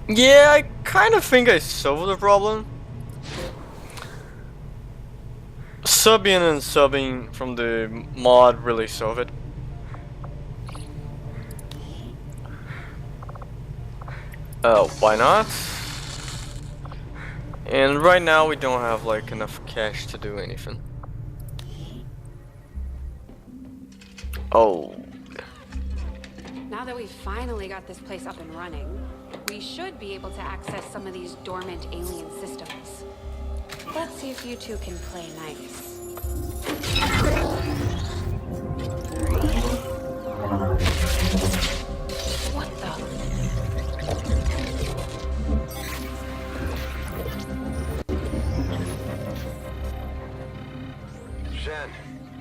Yeah, I kind of think I solved the problem. Subbing and subbing from the mod really solve it. Why not? And right now we don't have like enough cash to do anything. Oh. Now that we've finally got this place up and running, we should be able to access some of these dormant alien systems. Let's see if you two can play nice. What the? Shen,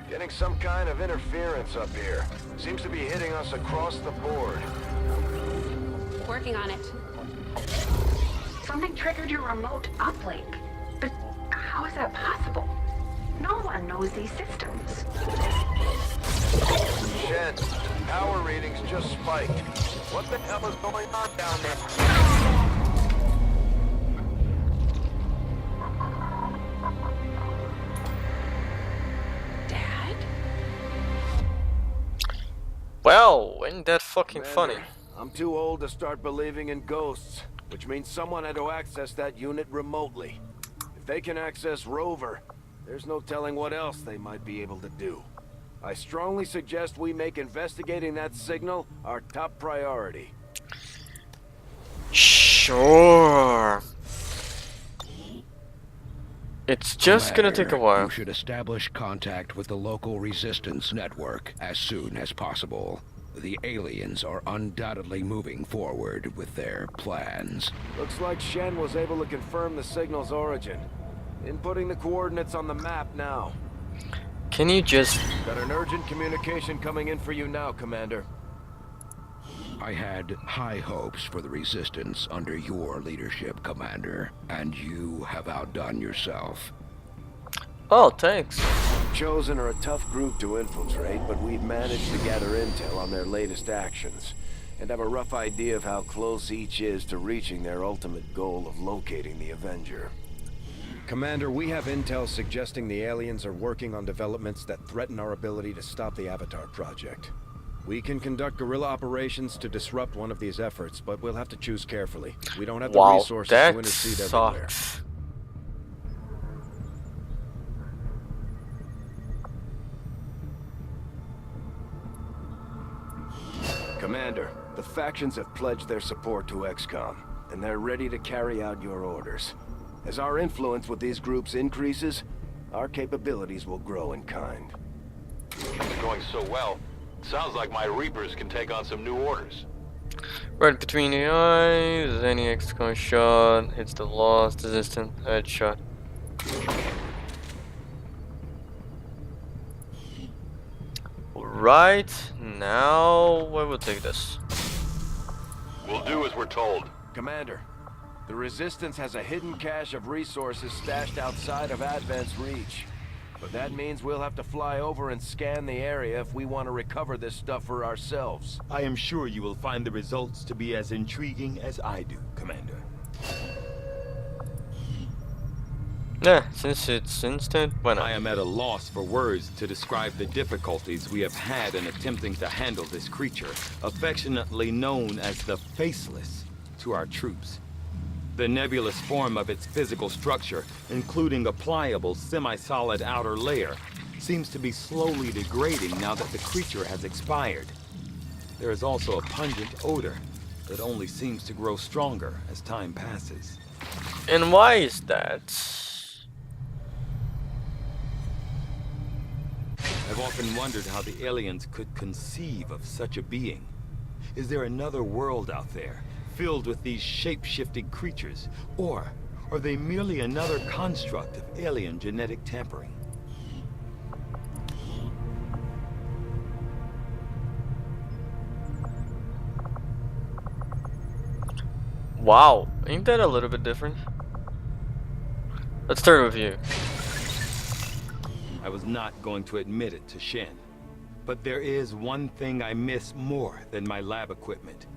getting some kind of interference up here. Seems to be hitting us across the board. Working on it. Something triggered your remote uplink. But how is that possible? No one knows these systems. Shen, power readings just spiked. What the hell is going on down there? Dad? Well, ain't that fucking Commander, funny? I'm too old to start believing in ghosts, which means someone had to access that unit remotely. If they can access Rover, there's no telling what else they might be able to do. I strongly suggest we make investigating that signal our top priority. Sure. It's just gonna take a Commander, while. You should establish contact with the local resistance network as soon as possible. The aliens are undoubtedly moving forward with their plans. Looks like Shen was able to confirm the signal's origin. Inputting the coordinates on the map now. Can you just... Got an urgent communication coming in for you now, Commander. I had high hopes for the resistance under your leadership, Commander, and you have outdone yourself. Oh, thanks. Chosen are a tough group to infiltrate, but we've managed to gather intel on their latest actions, and have a rough idea of how close each is to reaching their ultimate goal of locating the Avenger. Commander, we have intel suggesting the aliens are working on developments that threaten our ability to stop the Avatar project. We can conduct guerrilla operations to disrupt one of these efforts, but we'll have to choose carefully. We don't have the Wow, resources to that intercede everywhere. sucks. Commander, the factions have pledged their support to XCOM, and they're ready to carry out your orders. As our influence with these groups increases, our capabilities will grow in kind. Things are going so well. Sounds like my Reapers can take on some new orders. Right between the eyes, any XCOM shot, hits the lost, resistant, headshot. Right, now I will take this. We'll do as we're told. Commander, the Resistance has a hidden cache of resources stashed outside of Advent's reach. But that means we'll have to fly over and scan the area if we want to recover this stuff for ourselves. I am sure you will find the results to be as intriguing as I do, Commander. Yeah, since it's instant, why not? I am at a loss for words to describe the difficulties we have had in attempting to handle this creature, affectionately known as the Faceless, to our troops. The nebulous form of its physical structure, including a pliable, semi-solid outer layer, seems to be slowly degrading now that the creature has expired. There is also a pungent odor that only seems to grow stronger as time passes. And why is that? I've often wondered how the aliens could conceive of such a being. Is there another world out there, filled with these shape-shifting creatures? Or are they merely another construct of alien genetic tampering? Wow, ain't that a little bit different? Let's start with you. I was not going to admit it to Shen, but there is one thing I miss more than my lab equipment.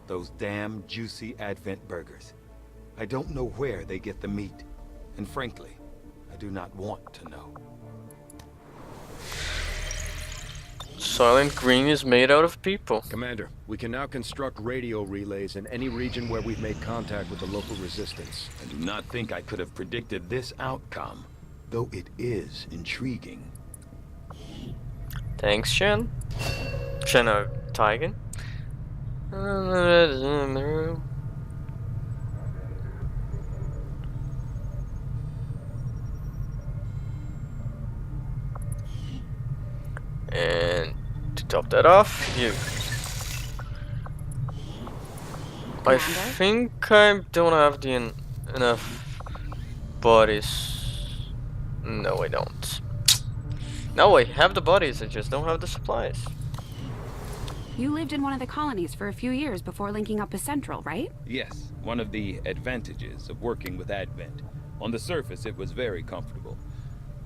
those damn juicy Advent burgers. I don't know where they get the meat, and frankly, I do not want to know. Silent Green is made out of people. Commander, we can now construct radio relays in any region where we've made contact with the local resistance. I do not think I could have predicted this outcome, though it is intriguing. Thanks, Shen. Tigan. And to top that off, you. I think I don't have the enough bodies. No, I don't. No, I have the bodies, I just don't have the supplies. You lived in one of the colonies for a few years before linking up with Central, right? Yes, one of the advantages of working with Advent. On the surface, it was very comfortable,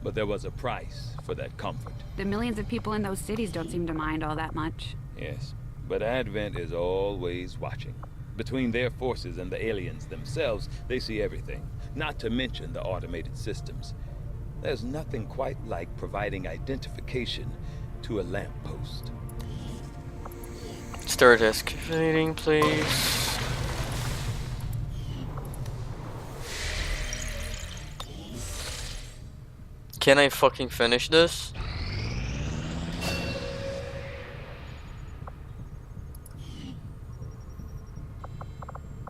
but there was a price for that comfort. The millions of people in those cities don't seem to mind all that much. Yes, but Advent is always watching. Between their forces and the aliens themselves, they see everything, not to mention the automated systems. There's nothing quite like providing identification to a lamppost. Start excavating, please. Can I fucking finish this?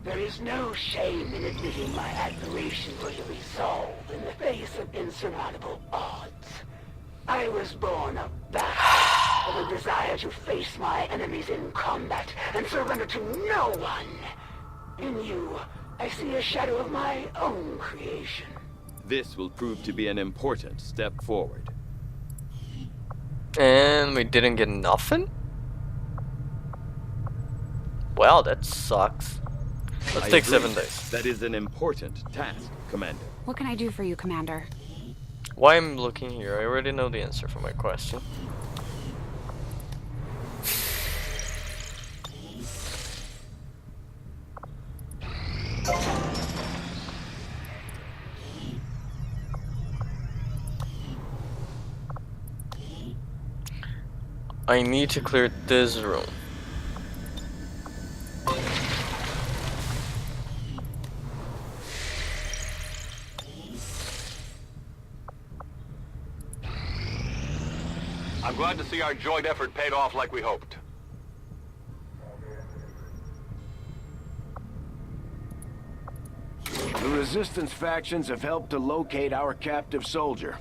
There is no shame in admitting my admiration for your resolve in the face of insurmountable odds. I was born a bastard with a desire to face my enemies in combat and surrender to no one. In you, I see a shadow of my own creation. This will prove to be an important step forward. And we didn't get nothing? Well, that sucks. Let's take 7 days. That is an important task, Commander. What can I do for you, Commander? Why I'm looking here? I already know the answer for my question. I need to clear this room. I'm glad to see our joint effort paid off like we hoped. The Resistance factions have helped to locate our captive soldier.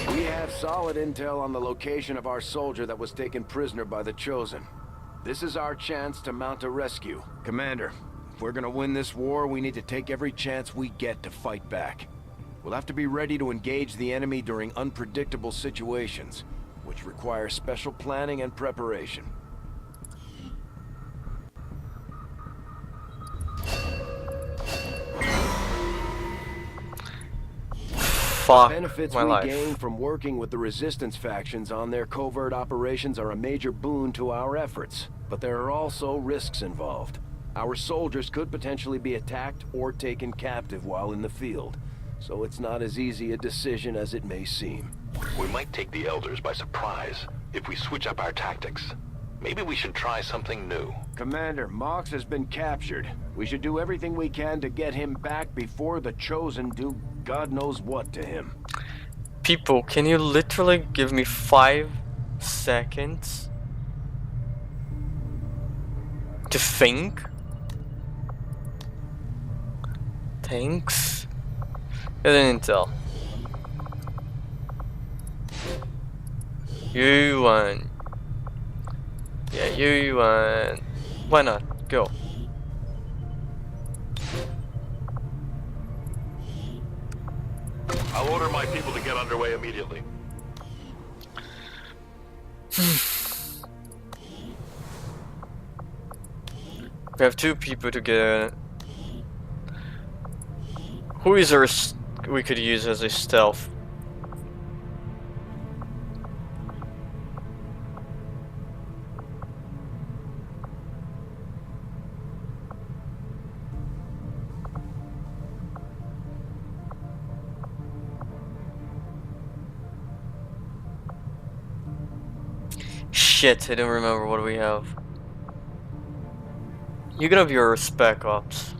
We have solid intel on the location of our soldier that was taken prisoner by the Chosen. This is our chance to mount a rescue. Commander, if we're gonna win this war, we need to take every chance we get to fight back. We'll have to be ready to engage the enemy during unpredictable situations, which require special planning and preparation. Fuck Benefits my we life. gain from working with the Resistance factions on their covert operations are a major boon to our efforts, but there are also risks involved. Our soldiers could potentially be attacked or taken captive while in the field, so it's not as easy a decision as it may seem. We might take the Elders by surprise if we switch up our tactics. Maybe we should try something new. Commander, Mox has been captured. We should do everything we can to get him back before the Chosen do God knows what to him. People, can you literally give me 5 seconds to think? Thanks. Get an intel. You won. Yeah, you won. Why not? Go. I'll order my people to get underway immediately. We have 2 people to get. Who is our we could use as a stealth? Shit, I don't remember what we have. You can have your spec ops.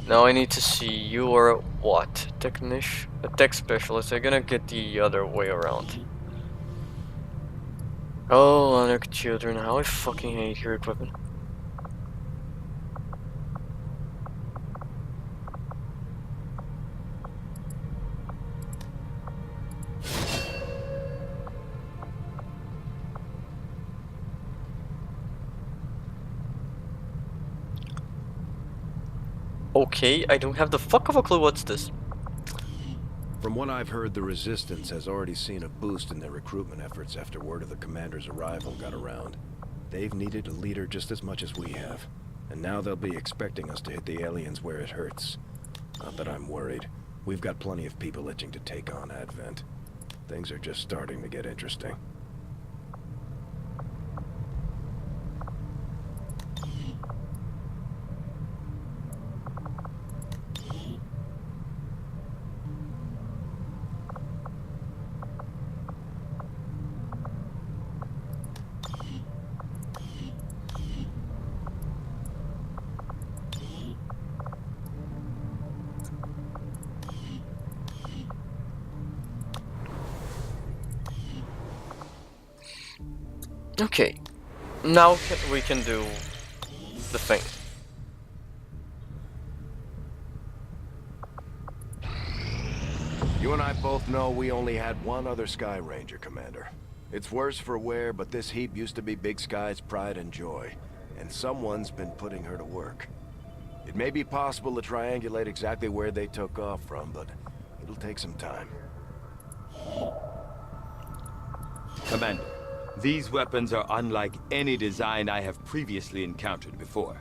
Now I need to see you are what? A tech specialist. I'm gonna get the other way around. Oh, Anarch children, how I fucking hate your equipment. Okay, I don't have the fuck of a clue what's this. From what I've heard, the Resistance has already seen a boost in their recruitment efforts after word of the Commander's arrival got around. They've needed a leader just as much as we have, and now they'll be expecting us to hit the aliens where it hurts. Not that I'm worried. We've got plenty of people itching to take on Advent. Things are just starting to get interesting. Okay, now we can do the thing. You and I both know we only had one other Sky Ranger, Commander. It's worse for wear, but this heap used to be Big Sky's pride and joy, and someone's been putting her to work. It may be possible to triangulate exactly where they took off from, but it'll take some time. Commander, these weapons are unlike any design I have previously encountered before.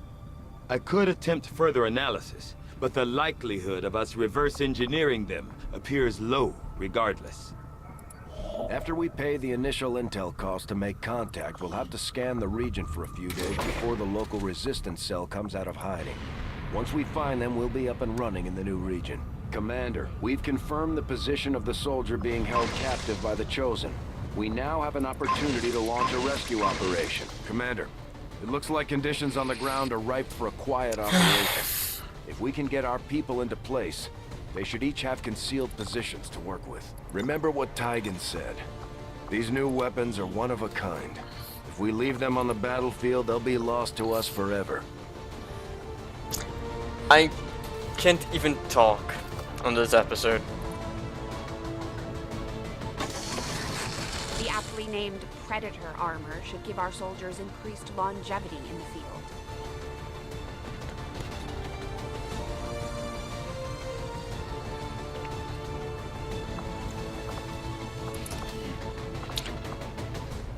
I could attempt further analysis, but the likelihood of us reverse engineering them appears low regardless. After we pay the initial intel cost to make contact, we'll have to scan the region for a few days before the local resistance cell comes out of hiding. Once we find them, we'll be up and running in the new region. Commander, we've confirmed the position of the soldier being held captive by the Chosen. We now have an opportunity to launch a rescue operation. Commander, it looks like conditions on the ground are ripe for a quiet operation. If we can get our people into place, they should each have concealed positions to work with. Remember what Tygan said. These new weapons are one of a kind. If we leave them on the battlefield, they'll be lost to us forever. I can't even talk on this episode. The aptly named Predator armor should give our soldiers increased longevity in the field.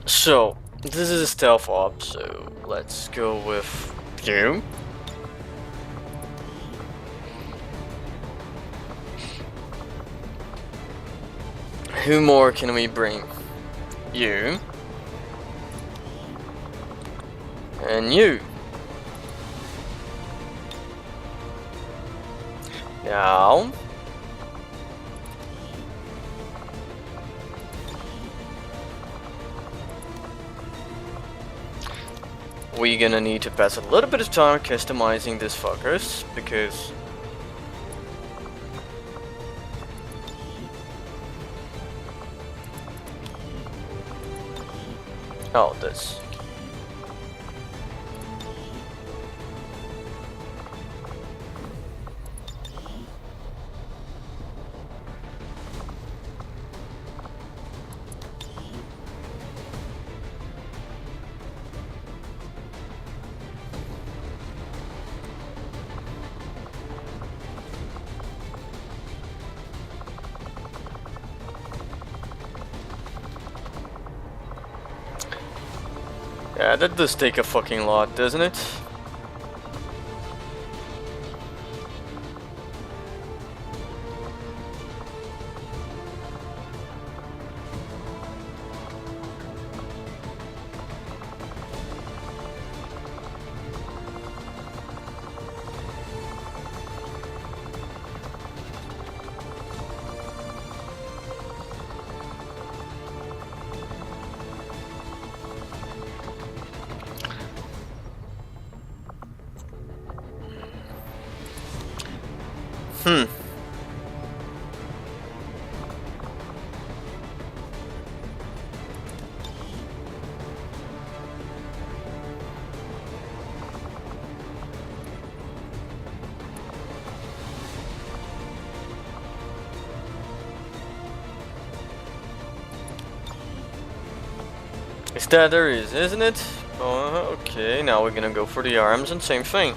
So, this is a stealth op, so let's go with you. Who more can we bring? You. And you. Now. We're gonna need to pass a little bit of time customizing these fuckers, because oh, this. Yeah, that does take a fucking lot, doesn't it? Hmm. Is that there is, isn't it? Oh, okay, now we're gonna go for the arms and same thing.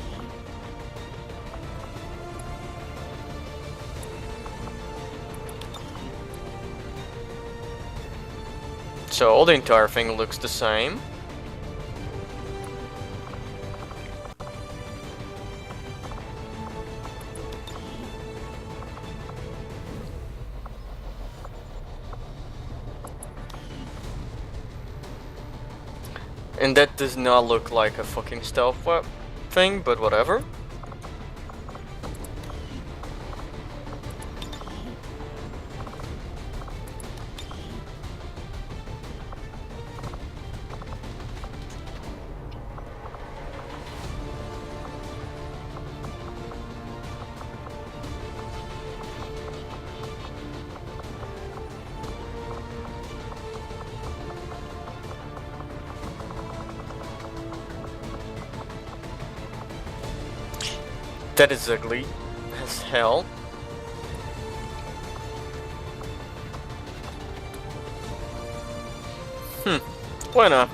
So the entire thing looks the same. And that does not look like a fucking stealth thing, but whatever. That is ugly as hell. Why not?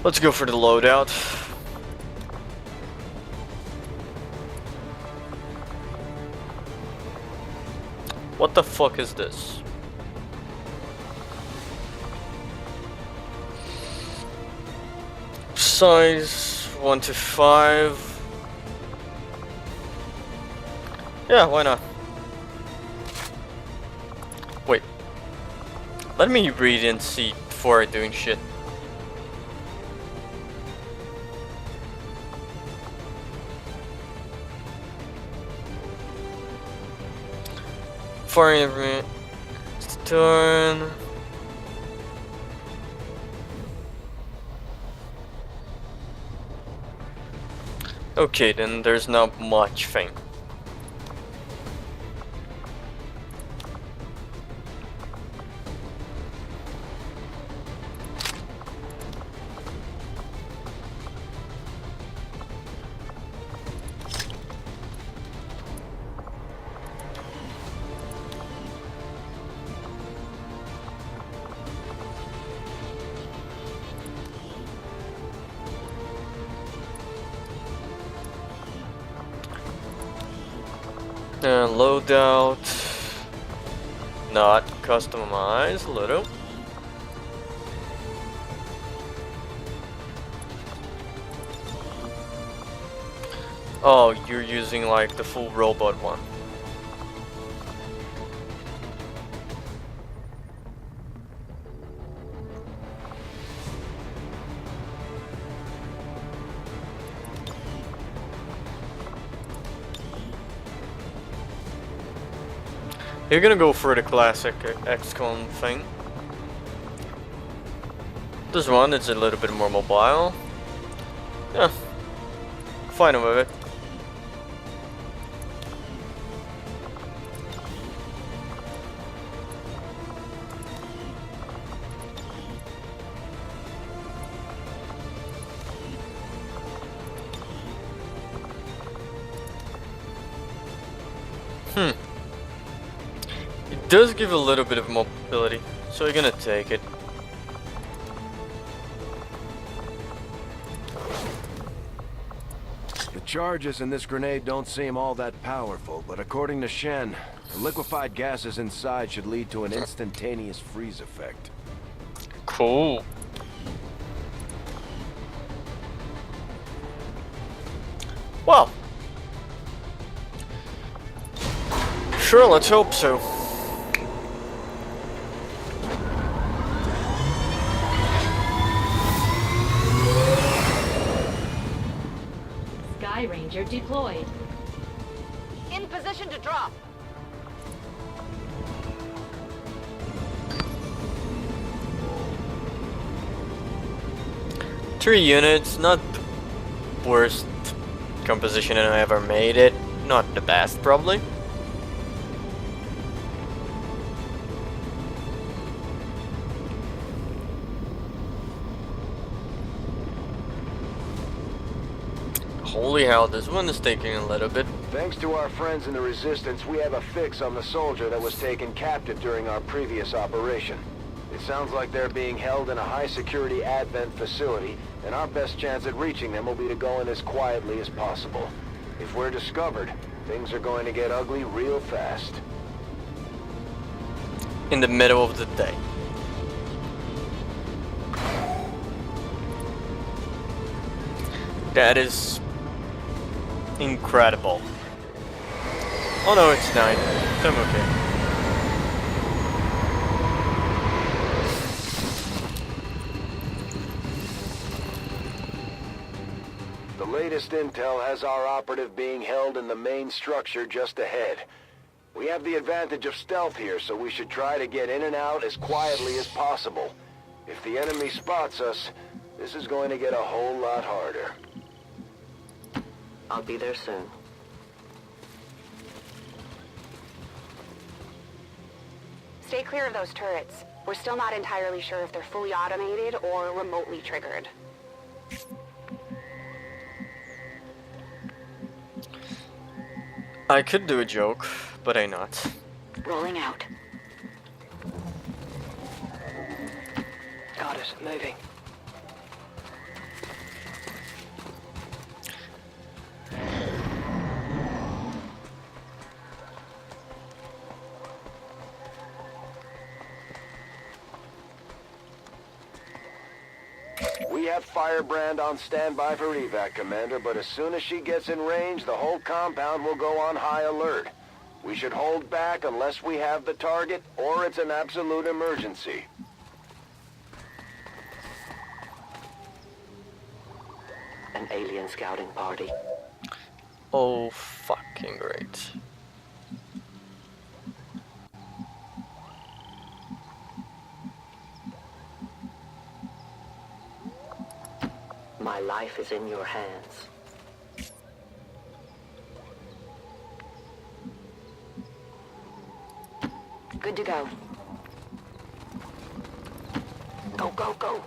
Let's go for the loadout. What the fuck is this? Size 1 to 5. Yeah, why not? Wait. Let me read and see before doing shit. For every turn. Okay, then there's not much thing. Loadout, not customize, little. Oh, you're using like the full robot one. You're gonna go for the classic XCOM thing. This one is a little bit more mobile. Yeah, fine with it. It does give a little bit of mobility, so you're gonna take it. The charges in this grenade don't seem all that powerful, but according to Shen, the liquefied gases inside should lead to an instantaneous freeze effect. Cool. Well, sure, let's hope so. Sky Ranger deployed. In position to drop. 3 units, not worst composition I ever made it. Not the best, probably. Holy hell, this one is taking a little bit. Thanks to our friends in the Resistance, we have a fix on the soldier that was taken captive during our previous operation. It sounds like they're being held in a high-security Advent facility, and our best chance at reaching them will be to go in as quietly as possible. If we're discovered, things are going to get ugly real fast. In the middle of the day. That is incredible. Oh no, it's 9. I'm okay. The latest intel has our operative being held in the main structure just ahead. We have the advantage of stealth here, so we should try to get in and out as quietly as possible. If the enemy spots us, this is going to get a whole lot harder. I'll be there soon. Stay clear of those turrets. We're still not entirely sure if they're fully automated or remotely triggered. I could do a joke, but I'm not. Rolling out. Got it. Moving. We have Firebrand on standby for evac, Commander, but as soon as she gets in range, the whole compound will go on high alert. We should hold back unless we have the target, or it's an absolute emergency. An alien scouting party. Oh, fucking great. My life is in your hands. Good to go. Go, go, go!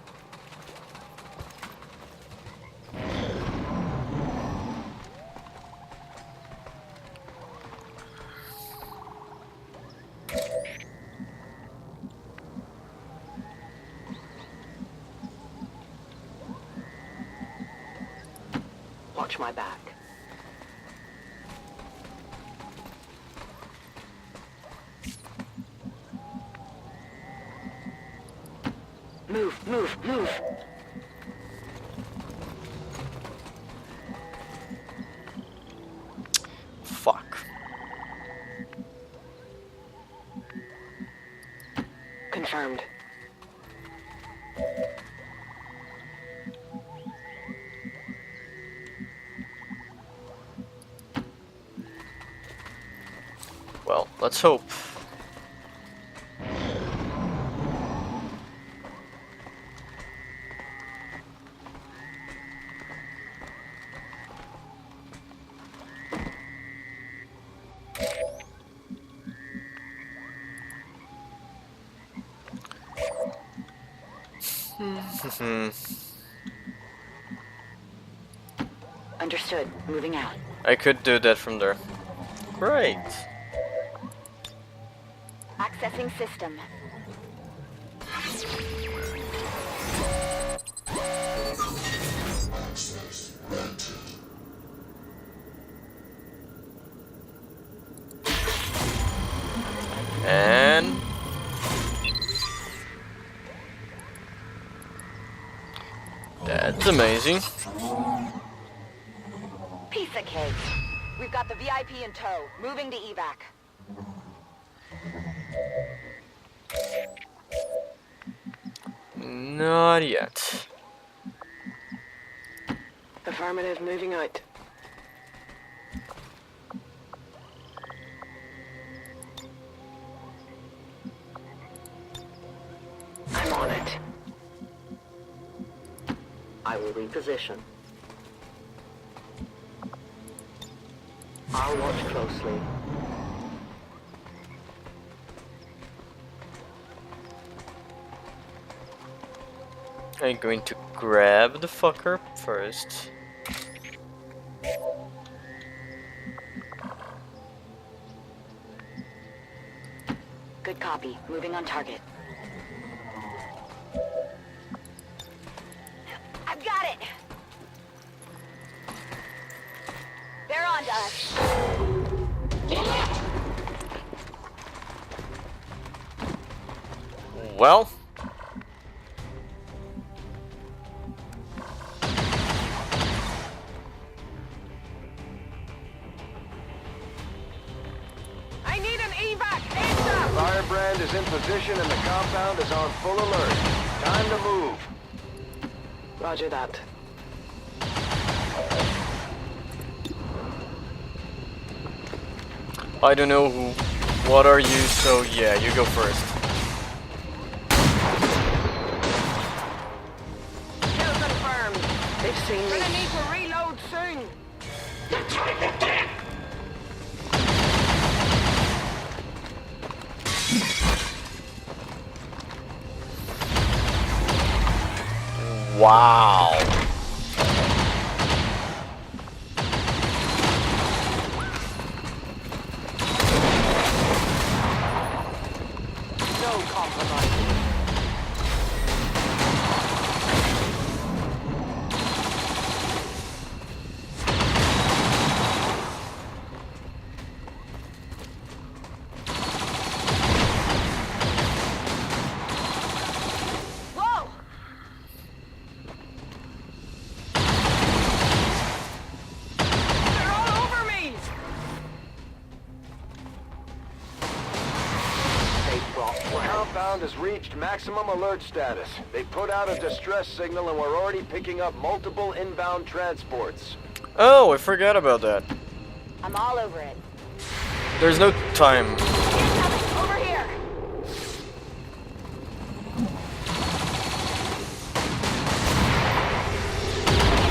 Watch my back. Move, move, move! Fuck. Confirmed. Well, let's hope. Understood. Moving out. I could do that from there. Great. Accessing system. And that's amazing. Piece of cake. We've got the VIP in tow. Moving to evac. Not yet. Affirmative, moving out. I'm on it. I will reposition. I'll watch closely. I'm going to grab the fucker first. Good copy. Moving on target. I've got it! They're on to us. Well, I need an evac ASAP! Firebrand is in position and the compound is on full alert. Time to move. Roger that. I don't know who. What are you? So yeah, you go first. Kill confirmed. They've seen me. Gonna need to reload soon. Wow. No compromise. Whoa! They're all over me. The compound has reached maximum alert status. They put out a distress signal and we're already picking up multiple inbound transports. Oh, I forgot about that. I'm all over it. There's no time. Incoming! Over here!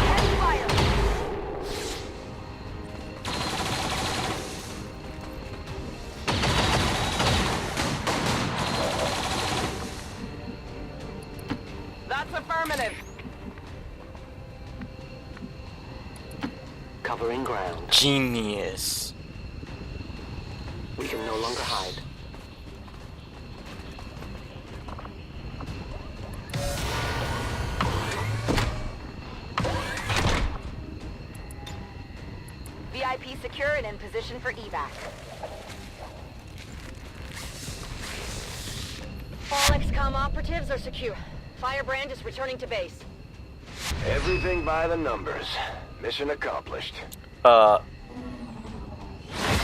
Heavy fire! That's affirmative. Covering ground. Genius. We can no longer hide. VIP secure and in position for evac. All XCOM operatives are secure. Firebrand is returning to base. Everything by the numbers. Mission accomplished. I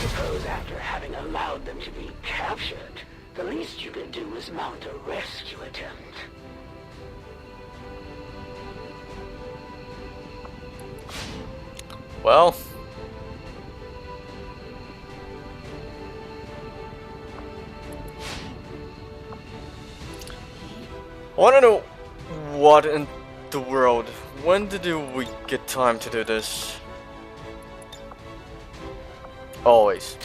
suppose after having allowed them to be captured, the least you can do is mount a rescue attempt. Well. I wanna know what in the world. When did we get time to do this? Always.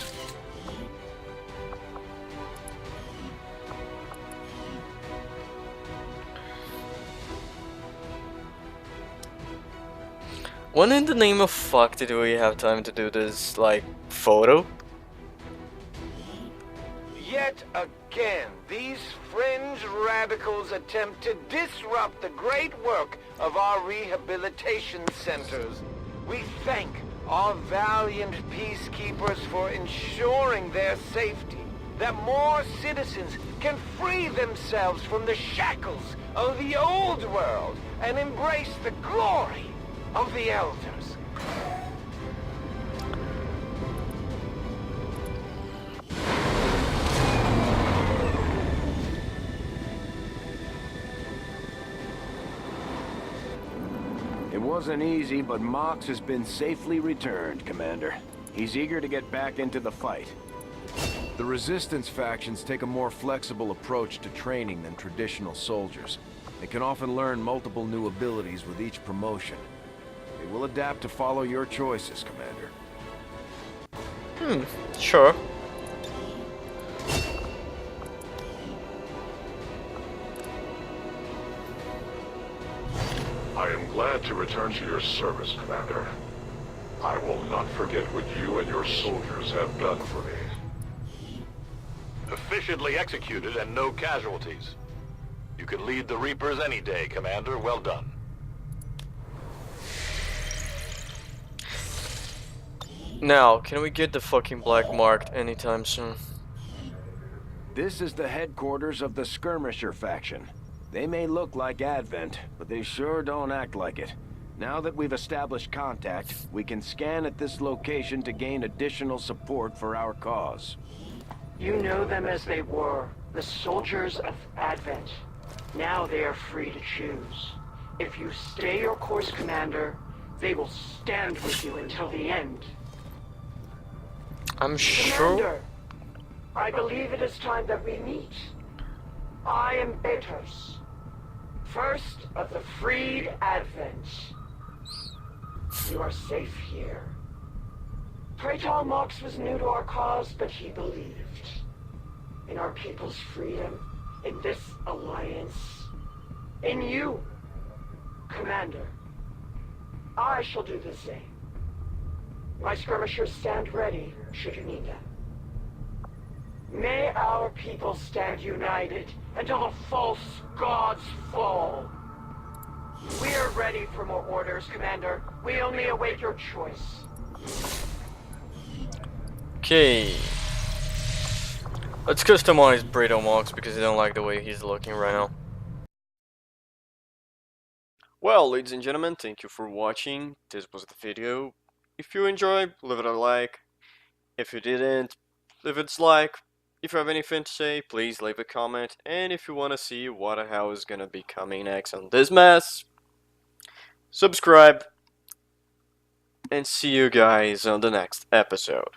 When in the name of fuck did we have time to do this, like, photo? Yet again, these fringe radicals attempt to disrupt the great work of our rehabilitation centers. We thank our valiant peacekeepers for ensuring their safety, that more citizens can free themselves from the shackles of the old world and embrace the glory of the elders. It wasn't easy, but Mox has been safely returned, Commander. He's eager to get back into the fight. The Resistance factions take a more flexible approach to training than traditional soldiers. They can often learn multiple new abilities with each promotion. They will adapt to follow your choices, Commander. Sure. I am glad to return to your service, Commander. I will not forget what you and your soldiers have done for me. Efficiently executed and no casualties. You can lead the Reapers any day, Commander. Well done. Now, can we get the fucking black marked anytime soon? This is the headquarters of the Skirmisher faction. They may look like Advent, but they sure don't act like it. Now that we've established contact, we can scan at this location to gain additional support for our cause. You know them as they were, the soldiers of Advent. Now they are free to choose. If you stay your course, Commander, they will stand with you until the end. I'm sure. Commander, I believe it is time that we meet. I am Betos, first of the freed Advent. You are safe here. Praetor Mox was new to our cause, but he believed in our people's freedom, in this alliance, in you, Commander. I shall do the same. My skirmishers stand ready, should you need them. May our people stand united until the false gods fall. We are ready for more orders, Commander. We only await your choice. Okay. Let's customize Brito Mox because I don't like the way he's looking right now. Well, ladies and gentlemen, thank you for watching. This was the video. If you enjoyed, leave it a like. If you didn't, leave it a dislike. If you have anything to say, please leave a comment. And if you want to see what the hell is gonna be coming next on this mess, subscribe. And see you guys on the next episode.